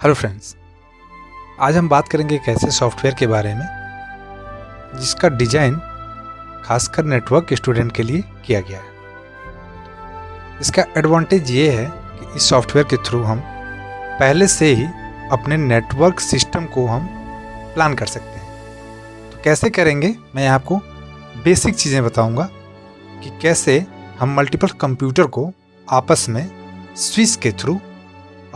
Hello friends, आज हम बात करेंगे एक ऐसे सॉफ्टवेयर के बारे में जिसका डिजाइन खासकर नेटवर्क स्टूडेंट के लिए किया गया है। इसका एडवांटेज ये है कि इस सॉफ्टवेयर के थ्रू हम पहले से ही अपने नेटवर्क सिस्टम को हम प्लान कर सकते हैं। तो कैसे करेंगे, मैं आपको बेसिक चीज़ें बताऊंगा कि कैसे हम मल्टीपल कंप्यूटर को आपस में स्विच के थ्रू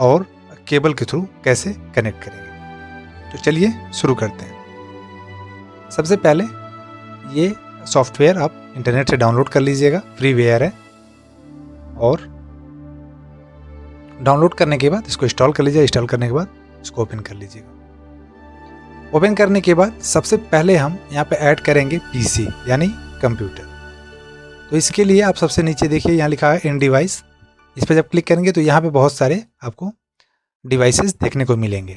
और केबल के थ्रू कैसे कनेक्ट करेंगे। तो चलिए शुरू करते हैं। सबसे पहले ये सॉफ्टवेयर आप इंटरनेट से डाउनलोड कर लीजिएगा, फ्रीवेयर है। और डाउनलोड करने के बाद इसको इंस्टॉल कर लीजिए। इंस्टॉल करने के बाद इसको ओपन कर लीजिएगा। ओपन करने के बाद सबसे पहले हम यहाँ पे ऐड करेंगे पीसी यानी कंप्यूटर। तो इसके लिए आप सबसे नीचे देखिए, यहाँ लिखा है इन डिवाइस। इस पर जब क्लिक करेंगे तो यहाँ पे बहुत सारे आपको डिवाइसेस देखने को मिलेंगे।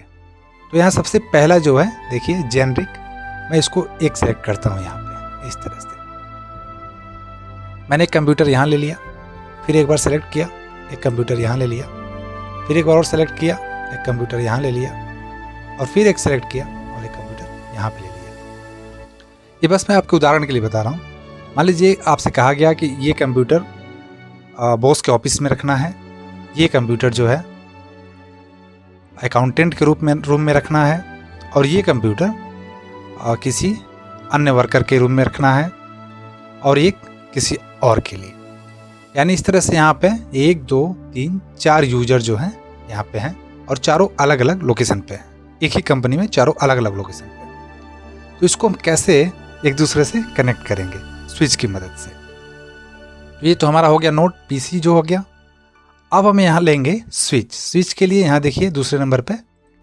तो यहाँ सबसे पहला जो है देखिए जेनरिक, मैं इसको एक सेलेक्ट करता हूँ। यहाँ पे इस तरह से मैंने एक कंप्यूटर यहाँ ले लिया, फिर एक बार सेलेक्ट किया, एक कंप्यूटर यहाँ ले लिया, फिर एक बार और सेलेक्ट किया, एक कंप्यूटर यहाँ ले लिया, और फिर एक सेलेक्ट किया और एक कंप्यूटर यहाँ पे ले लिया। ये बस मैं आपके उदाहरण के लिए बता रहा हूँ। मान लीजिए आपसे कहा गया कि ये कंप्यूटर बॉस के ऑफिस में रखना है, ये कंप्यूटर जो है अकाउंटेंट के रूम में रखना है, और ये कंप्यूटर किसी अन्य वर्कर के रूम में रखना है, और एक किसी और के लिए। यानी इस तरह से यहाँ पे 1 2 3 4 यूजर जो हैं यहाँ पे हैं, और चारों अलग अलग लोकेशन पे हैं। एक ही कंपनी में चारों अलग अलग लोकेशन पे। तो इसको हम कैसे एक दूसरे से कनेक्ट करेंगे स्विच की मदद से। तो ये तो हमारा हो गया नोट, पीसी जो हो गया। अब हम यहाँ लेंगे स्विच। स्विच के लिए यहाँ देखिए दूसरे नंबर पे,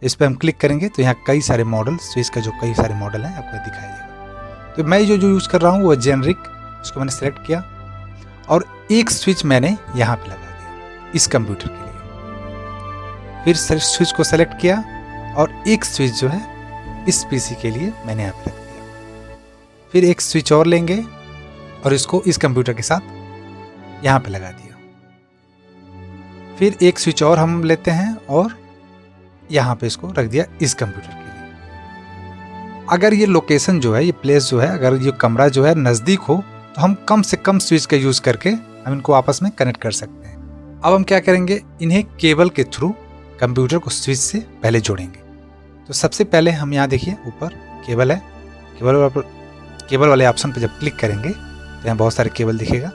इस पर हम क्लिक करेंगे तो यहाँ कई सारे मॉडल, स्विच का जो कई सारे मॉडल हैं आपको दिखाई देगा। तो मैं जो यूज़ कर रहा हूँ वो जेनरिक, इसको मैंने सेलेक्ट किया और एक स्विच मैंने यहाँ पे लगा दिया इस कंप्यूटर के लिए। फिर स्विच को सेलेक्ट किया और एक स्विच जो है इस पीसी के लिए मैंने यहाँ पे रख दिया। फिर एक स्विच और लेंगे और इसको इस कंप्यूटर के साथ यहाँ पे लगा दिया। फिर एक स्विच और हम लेते हैं और यहाँ पे इसको रख दिया इस कंप्यूटर के लिए। अगर ये लोकेशन जो है, ये प्लेस जो है, अगर ये कमरा जो है नज़दीक हो तो हम कम से कम स्विच का यूज़ करके हम इनको आपस में कनेक्ट कर सकते हैं। अब हम क्या करेंगे, इन्हें केबल के थ्रू कंप्यूटर को स्विच से पहले जोड़ेंगे। तो सबसे पहले हम यहाँ देखिए ऊपर केबल है, केबल वाले ऑप्शन पर जब क्लिक करेंगे तो यहाँ बहुत सारे केबल दिखेगा।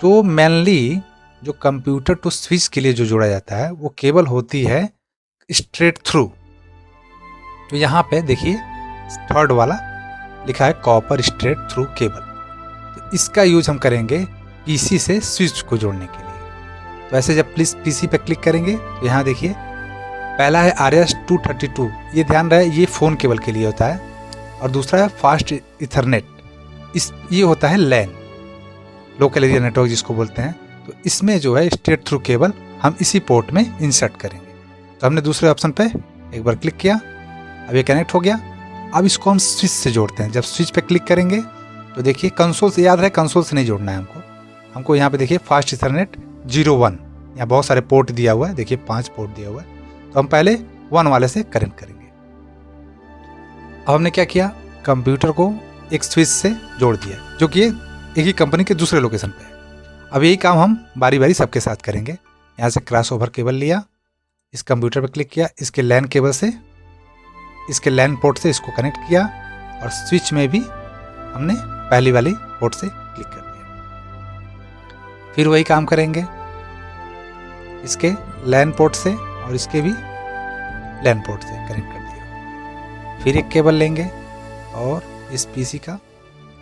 तो मेनली जो कंप्यूटर टू स्विच के लिए जो जोड़ा जाता है वो केबल होती है स्ट्रेट थ्रू। तो यहाँ पे देखिए थर्ड वाला लिखा है कॉपर स्ट्रेट थ्रू केबल। तो इसका यूज हम करेंगे पीसी से स्विच को जोड़ने के लिए। तो ऐसे जब प्लीज पीसी पे क्लिक करेंगे तो यहाँ देखिए पहला है RS-232, ये ध्यान रहे ये फ़ोन केबल के लिए होता है, और दूसरा है फास्ट इथरनेट, ये होता है लैन, लोकल एरिया नेटवर्क जिसको बोलते हैं। तो इसमें जो है स्ट्रेट थ्रू केबल हम इसी पोर्ट में इंसर्ट करेंगे। तो हमने दूसरे ऑप्शन पे एक बार क्लिक किया, अब ये कनेक्ट हो गया। अब इसको हम स्विच से जोड़ते हैं। जब स्विच पे क्लिक करेंगे तो देखिए कंसोल से, याद है कंसोल से नहीं जोड़ना है हमको यहाँ पे देखिए फास्ट इथरनेट 01, यहाँ बहुत सारे पोर्ट दिया हुआ है, देखिए 5 पोर्ट दिया हुआ है। तो हम पहले 1 वाले से कनेक्ट करेंगे। अब हमने क्या किया, कंप्यूटर को एक स्विच से जोड़ दिया जो कि एक ही कंपनी के दूसरे लोकेशन पे है। अब यही काम हम बारी बारी सबके साथ करेंगे। यहाँ से क्रॉस ओवर केबल लिया, इस कंप्यूटर पर क्लिक किया, इसके लैन केबल से, इसके लैन पोर्ट से इसको कनेक्ट किया, और स्विच में भी हमने पहली वाली पोर्ट से क्लिक कर दिया। फिर वही काम करेंगे इसके लैन पोर्ट से और इसके भी लैन पोर्ट से कनेक्ट कर दिया। फिर एक केबल लेंगे और इस पीसी का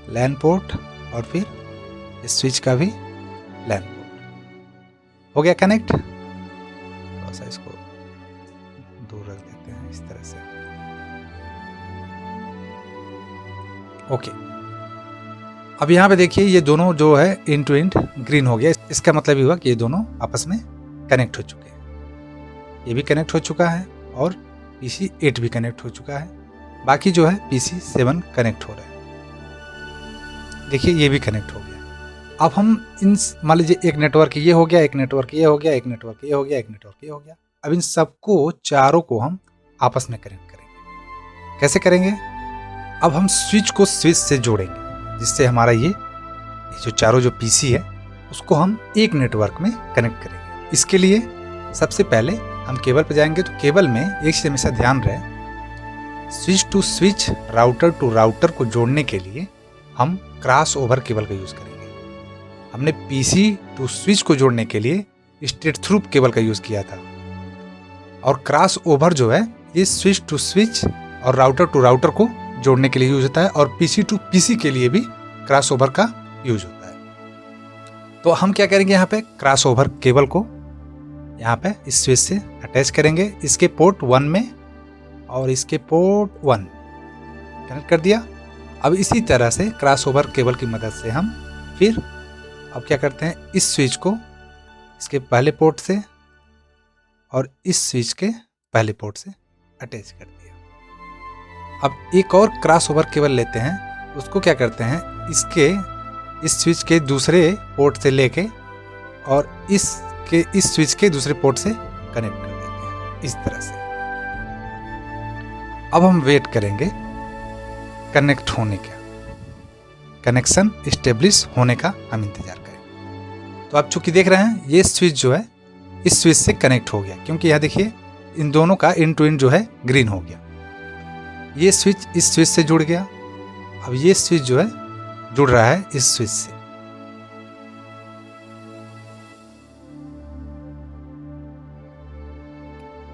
लैन पोर्ट और फिर इस स्विच का भी लैन पोर्ट हो गया कनेक्ट। थोड़ा सा इसको दूर रख देते हैं इस तरह से। ओके, अब यहाँ पे देखिए ये दोनों जो है इंड टू इंड ग्रीन हो गया। इसका मतलब ये हुआ कि ये दोनों आपस में कनेक्ट हो चुके हैं। ये भी कनेक्ट हो चुका है और PC 8 भी कनेक्ट हो चुका है। बाकी जो है PC 7 कनेक्ट हो रहा है। देखिए ये भी कनेक्ट हो गया। अब हम इन मान लीजिए एक नेटवर्क ये हो गया, एक नेटवर्क ये हो गया, एक नेटवर्क ये हो गया, एक नेटवर्क ये हो गया। अब इन सबको चारों को हम आपस में कनेक्ट करेंगे। कैसे करेंगे? अब हम स्विच को स्विच से जोड़ेंगे, जिससे हमारा ये जो चारों जो पीसी है उसको हम एक नेटवर्क में कनेक्ट करेंगे। इसके लिए सबसे पहले हम केबल पे जाएंगे, तो केबल में एक चीज हमेशा ध्यान रहे, switch to switch, router to router को जोड़ने के लिए हम क्रॉस ओवर केबल का यूज करेंगे। हमने पीसी टू स्विच को जोड़ने के लिए स्ट्रेट थ्रू केबल का यूज किया था, और क्रॉस ओवर जो है ये स्विच टू स्विच और राउटर टू राउटर को जोड़ने के लिए यूज होता है, और पीसी टू पीसी के लिए भी क्रॉस ओवर का यूज होता है। तो हम क्या करेंगे, यहाँ पे क्रॉस ओवर केबल को यहाँ पे इस स्विच से अटैच करेंगे, इसके पोर्ट 1 में और इसके पोर्ट 1 कनेक्ट कर दिया। अब इसी तरह से क्रॉस ओवर केबल की मदद से हम फिर अब क्या करते हैं, इस स्विच को इसके पहले पोर्ट से और इस स्विच के पहले पोर्ट से अटैच कर दिया। अब एक और क्रॉस ओवर केबल लेते हैं, उसको क्या करते हैं, इस स्विच के दूसरे पोर्ट से लेके और इस स्विच के दूसरे पोर्ट से कनेक्ट कर देते हैं इस तरह से। अब हम वेट करेंगे कनेक्ट होने का, कनेक्शन इस्टेब्लिश होने का हम इंतजार करेंगे। तो आप चूंकि देख रहे हैं ये स्विच जो है इस स्विच से कनेक्ट हो गया, क्योंकि यहाँ देखिए इन दोनों का इन टू इन जो है ग्रीन हो गया। ये स्विच इस स्विच से जुड़ गया, अब ये स्विच जो है जुड़ रहा है इस स्विच से।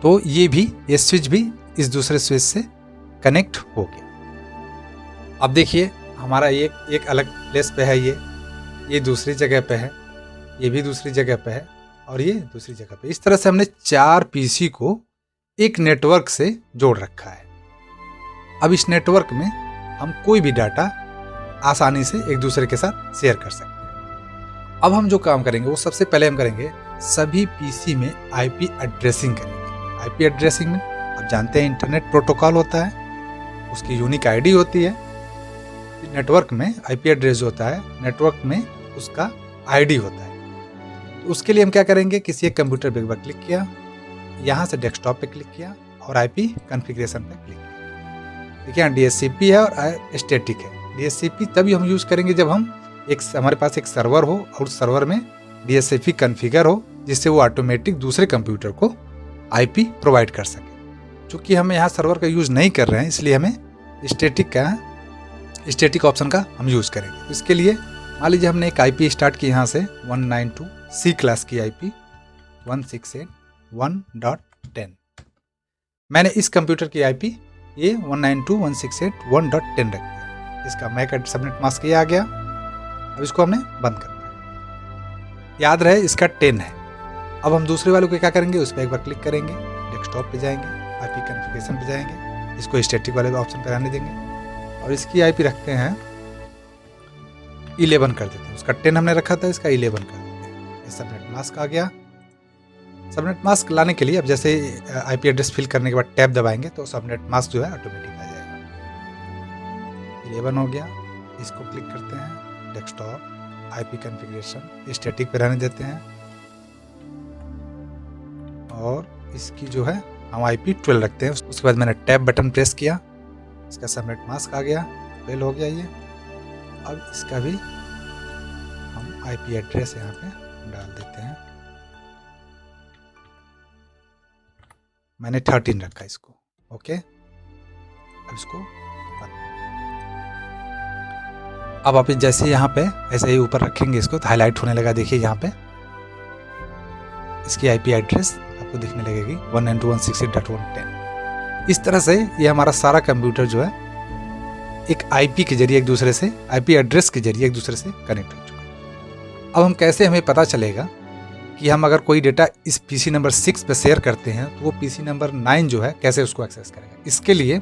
तो ये स्विच भी इस दूसरे स्विच से कनेक्ट हो गया। अब देखिए हमारा एक अलग प्लेस पे है, ये दूसरी जगह पे है, ये भी दूसरी जगह पे है और ये दूसरी जगह पे। इस तरह से हमने 4 पीसी को एक नेटवर्क से जोड़ रखा है। अब इस नेटवर्क में हम कोई भी डाटा आसानी से एक दूसरे के साथ शेयर कर सकते हैं। अब हम जो काम करेंगे वो सबसे पहले हम करेंगे, सभी पीसी में आईपी एड्रेसिंग करेंगे। आईपी एड्रेसिंग में आप जानते हैं इंटरनेट प्रोटोकॉल होता है, उसकी यूनिक आईडी होती है। नेटवर्क में आईपी एड्रेस जो होता है, नेटवर्क में उसका आईडी होता है। तो उसके लिए हम क्या करेंगे, किसी एक कंप्यूटर पे एक बार क्लिक किया, यहाँ से डेस्कटॉप पे क्लिक किया और आईपी कॉन्फ़िगरेशन पे क्लिक किया। देखिए यहाँ डीएचसीपी है और स्टैटिक है। डीएचसीपी तभी हम यूज़ करेंगे जब हमारे पास एक सर्वर हो और उस सर्वर में डीएचसीपी कॉन्फ़िगर हो, जिससे वो ऑटोमेटिक दूसरे कंप्यूटर को आईपी प्रोवाइड कर सके। चूँकि हम यहाँ सर्वर का यूज़ नहीं कर रहे हैं, इसलिए हमें स्टैटिक ऑप्शन का हम यूज़ करेंगे। इसके लिए मान लीजिए हमने एक आईपी स्टार्ट की यहाँ से 192 क्लास की आईपी 168.1.10। मैंने इस कंप्यूटर की आईपी ये 192.168.1.10 रख दिया। इसका मैक सबनेट मास्क ये आ गया। अब इसको हमने बंद करना है। याद रहे इसका 10 है। अब हम दूसरे वालों को क्या करेंगे, उस पर एक बार क्लिक करेंगे, डेस्कटॉप पे जाएंगे, आईपी कॉन्फ़िगरेशन पे जाएंगे, इसको स्टैटिक वाले ऑप्शन पर आने देंगे और इसकी आईपी रखते हैं 11 कर देते हैं। उसका 10 हमने रखा था, इसका 11 कर देते हैं। सबनेट मास्क आ गया। सबनेट मास्क लाने के लिए अब जैसे आईपी एड्रेस फिल करने के बाद टैब दबाएंगे तो सबनेट मास्क जो है ऑटोमेटिक आ जाएगा। 11 हो गया। इसको क्लिक करते हैं, डेस्कटॉप, आईपी कॉन्फ़िगरेशन, स्टैटिक पे रहने देते हैं और इसकी जो है हम आईपी 12 रखते हैं। उसके बाद मैंने टैब बटन प्रेस किया, इसका सबनेट मास्क आ गया, फेल हो गया ये। अब इसका भी हम आईपी एड्रेस यहाँ पे डाल देते हैं। मैंने 13 रखा इसको, ओके। अब इसको अब आप जैसे यहाँ पे ऐसे ही ऊपर रखेंगे इसको तो हाईलाइट होने लगा। देखिए यहाँ पे इसकी आईपी एड्रेस आपको दिखने लगेगी 192.168.1.10। इस तरह से ये हमारा सारा कंप्यूटर जो है एक आईपी के जरिए एक दूसरे से, आईपी एड्रेस के जरिए एक दूसरे से कनेक्ट हो चुका है। अब हम कैसे, हमें पता चलेगा कि हम अगर कोई डेटा इस पीसी नंबर 6 पे शेयर करते हैं तो वो पीसी नंबर 9 जो है कैसे उसको एक्सेस करेगा। इसके लिए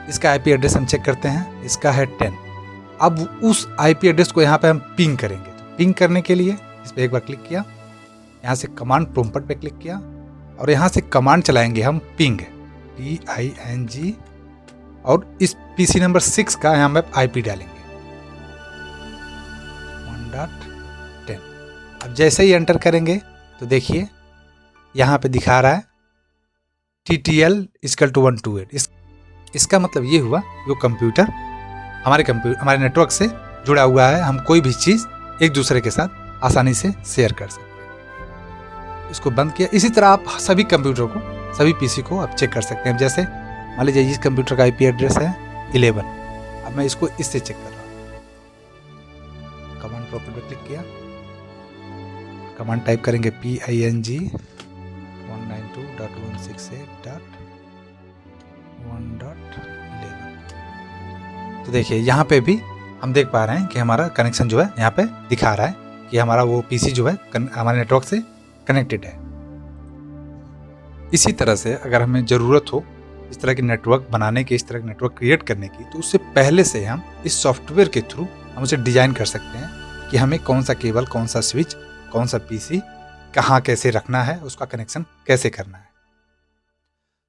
इसका आईपी एड्रेस हम चेक करते हैं, इसका है 10। अब उस आईपी एड्रेस को यहाँ पे हम पिंग करेंगे। तो पिंग करने के लिए इस पर एक बार क्लिक किया, यहाँ से कमांड प्रॉम्प्ट पे क्लिक किया और यहाँ से कमांड चलाएंगे हम PING, PING, और इस पीसी नंबर 6 का यहाँ पे आईपी डालेंगे 1.10। अब जैसे ही एंटर करेंगे तो देखिए यहाँ पे दिखा रहा है TTL = 128। इसका मतलब ये हुआ जो कंप्यूटर हमारे नेटवर्क से जुड़ा हुआ है, हम कोई भी चीज़ एक दूसरे के साथ आसानी से शेयर कर सकते हैं। इसको बंद किया। इसी तरह आप सभी कंप्यूटर को, सभी PC को आप चेक कर सकते हैं। जैसे मान लीजिए इस कंप्यूटर का IP एड्रेस है 11। अब मैं इसको इससे चेक कर रहा हूँ। कमांड प्रॉम्प्ट पे क्लिक किया, कमांड टाइप करेंगे PING 192.168.1.11। तो देखिए यहाँ पे भी हम देख पा रहे हैं कि हमारा कनेक्शन जो है यहाँ पे दिखा रहा है कि हमारा वो PC जो है हमारे नेटवर्क से कनेक्टेड है। इसी तरह से अगर हमें ज़रूरत हो इस तरह के नेटवर्क बनाने की, इस तरह के नेटवर्क क्रिएट करने की, तो उससे पहले से हम इस सॉफ्टवेयर के थ्रू हम उसे डिज़ाइन कर सकते हैं कि हमें कौन सा केबल, कौन सा स्विच, कौन सा PC कहाँ कैसे रखना है, उसका कनेक्शन कैसे करना है।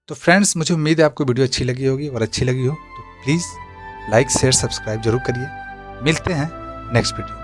तो फ्रेंड्स, मुझे उम्मीद है आपको वीडियो अच्छी लगी होगी, और अच्छी लगी हो तो प्लीज़ लाइक, शेयर, सब्सक्राइब जरूर करिए। मिलते हैं नेक्स्ट वीडियो।